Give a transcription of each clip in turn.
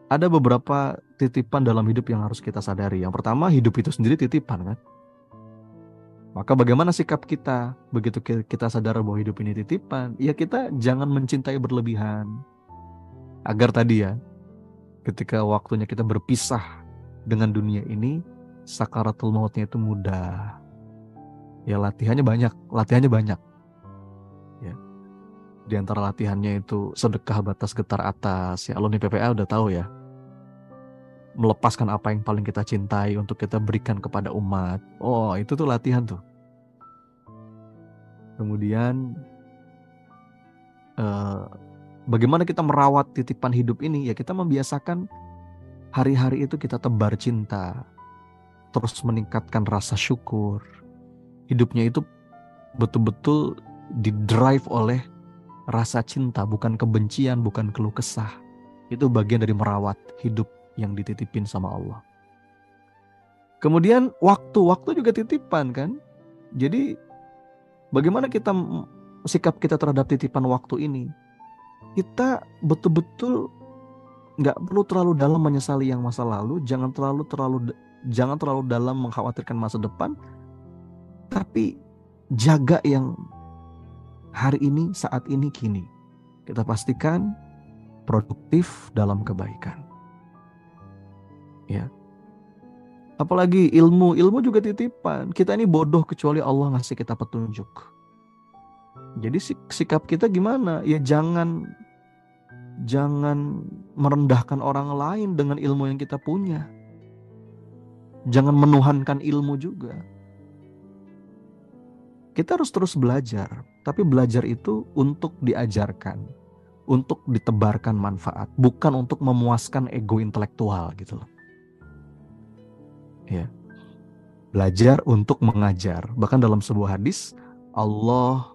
ada beberapa titipan dalam hidup yang harus kita sadari. Yang pertama, hidup itu sendiri titipan kan. Maka bagaimana sikap kita begitu kita sadar bahwa hidup ini titipan? Ya kita jangan mencintai berlebihan. Agar tadi ya, ketika waktunya kita berpisah dengan dunia ini, sakaratul mautnya itu mudah. Ya latihannya banyak. Ya. Di antara latihannya itu sedekah batas getar atas. Ya alumni PPA udah tahu ya. Melepaskan apa yang paling kita cintai untuk kita berikan kepada umat. Oh, itu tuh latihan tuh. Kemudian eh, bagaimana kita merawat titipan hidup ini? Ya kita membiasakan hari-hari itu kita tebar cinta, terus meningkatkan rasa syukur. Hidupnya itu betul-betul didrive oleh rasa cinta, bukan kebencian, bukan keluh kesah. Itu bagian dari merawat hidup yang dititipin sama Allah. Kemudian waktu juga titipan kan. Jadi bagaimana sikap kita terhadap titipan waktu ini? Kita betul-betul nggak perlu terlalu dalam menyesali yang masa lalu, jangan terlalu dalam mengkhawatirkan masa depan, tapi jaga yang hari ini, saat ini, kini. Kita pastikan produktif dalam kebaikan. Ya. Apalagi ilmu juga titipan. Kita ini bodoh kecuali Allah ngasih kita petunjuk. Jadi sikap kita gimana? Ya jangan merendahkan orang lain dengan ilmu yang kita punya. Jangan menuhankan ilmu juga. Kita harus terus belajar, tapi belajar itu untuk diajarkan, untuk ditebarkan manfaat, bukan untuk memuaskan ego intelektual gitu loh. Ya. Belajar untuk mengajar. Bahkan dalam sebuah hadis, Allah,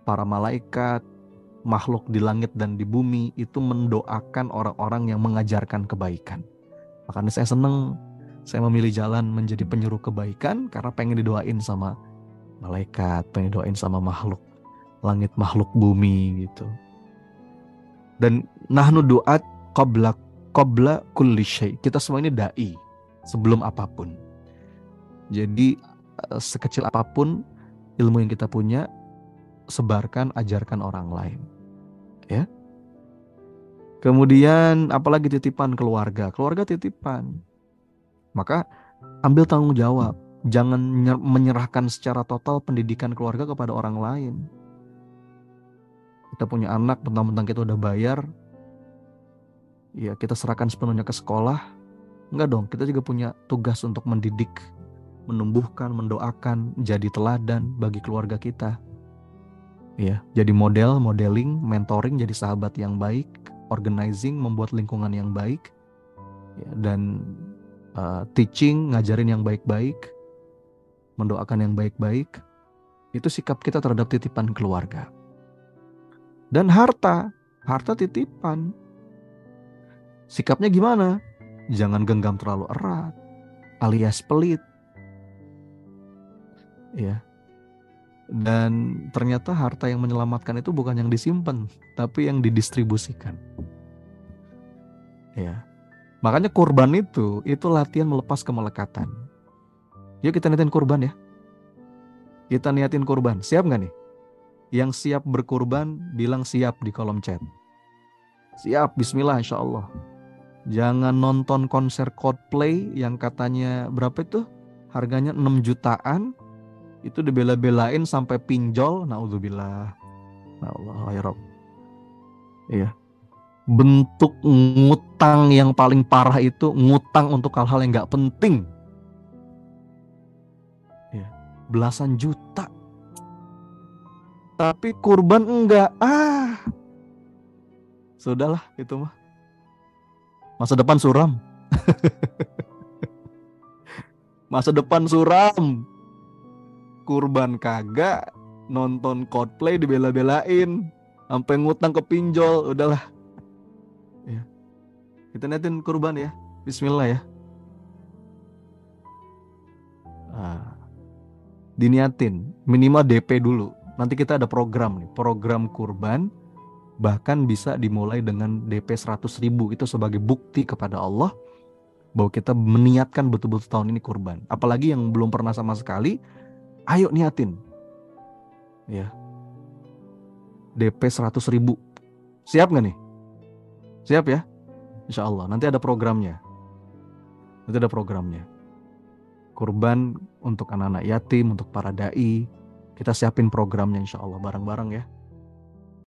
para malaikat, makhluk di langit dan di bumi itu mendoakan orang-orang yang mengajarkan kebaikan. Makanya saya senang, saya memilih jalan menjadi penyuruh kebaikan karena pengen didoain sama malaikat, pengen didoain sama makhluk langit, makhluk bumi gitu. Dan nahnu duat qabla kulli syai. Kita semua ini dai sebelum apapun. Jadi sekecil apapun ilmu yang kita punya, sebarkan, ajarkan orang lain. Ya. Kemudian apalagi titipan keluarga. Keluarga titipan. Maka ambil tanggung jawab. Jangan menyerahkan secara total pendidikan keluarga kepada orang lain. Kita punya anak, mentang-mentang kita udah bayar, ya kita serahkan sepenuhnya ke sekolah. Enggak dong, kita juga punya tugas untuk mendidik, menumbuhkan, mendoakan, jadi teladan bagi keluarga kita. Ya, jadi modeling, mentoring, jadi sahabat yang baik, organizing, membuat lingkungan yang baik, ya, dan teaching, ngajarin yang baik-baik, mendoakan yang baik-baik. Itu sikap kita terhadap titipan keluarga. Dan harta titipan. Sikapnya gimana? Jangan genggam terlalu erat, alias pelit. Ya. Dan ternyata harta yang menyelamatkan itu bukan yang disimpan, tapi yang didistribusikan. Ya. Makanya kurban itu latihan melepas kemelekatan. Yuk kita niatin kurban ya. Kita niatin kurban. Siap nggak nih? Yang siap berkurban bilang siap di kolom chat. Siap, bismillah insya Allah. Jangan nonton konser Coldplay yang katanya berapa itu? Harganya 6 jutaan. Itu dibela-belain sampai pinjol. Naudzubillah. Allah ya Rabb. Iya. Bentuk ngutang yang paling parah itu ngutang untuk hal-hal yang gak penting. Ya. Belasan juta. Tapi kurban enggak. Sudahlah itu mah. Masa depan suram. Masa depan suram. Kurban kagak, nonton Coldplay dibela-belain, sampai ngutang ke pinjol, udahlah. Ya. Kita niatin kurban ya. Bismillah ya. Diniatin, minimal DP dulu. Nanti kita ada program nih, program kurban Bahkan bisa dimulai dengan DP 100.000, itu sebagai bukti kepada Allah bahwa kita meniatkan betul-betul tahun ini kurban. Apalagi yang belum pernah sama sekali, ayo niatin. Ya, DP 100.000. Siap nggak nih? Siap ya? Insya Allah. Nanti ada programnya. Kurban untuk anak-anak yatim, untuk para dai. Kita siapin programnya insya Allah bareng-bareng ya.